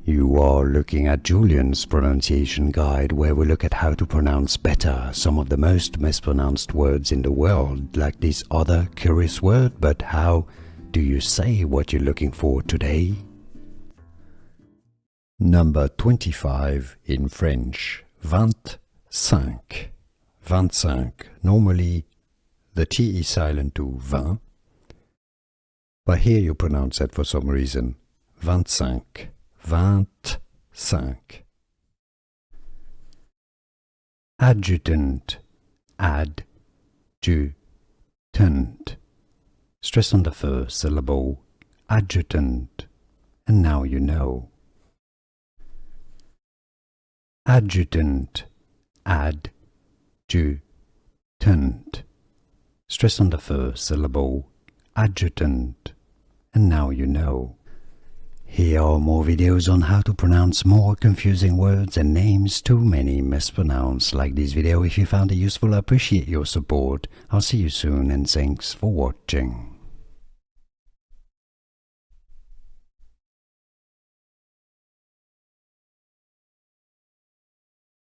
You are looking at Julian's pronunciation guide, where we look at how to pronounce better some of the most mispronounced words in the world, like this other curious word. But how do you say what you're looking for today? Number 25 in French, 25. 25. Normally, the T is silent to 20, but here you pronounce it for some reason. 25. 25. Adjutant. Adjutant. Stress on the first syllable. Adjutant. And now you know. Adjutant. Adjutant. Stress on the first syllable. Adjutant. And now you know. Here are more videos on how to pronounce more confusing words and names too many mispronounced. Like this video if you found it useful. I appreciate your support. I'll see you soon and thanks for watching.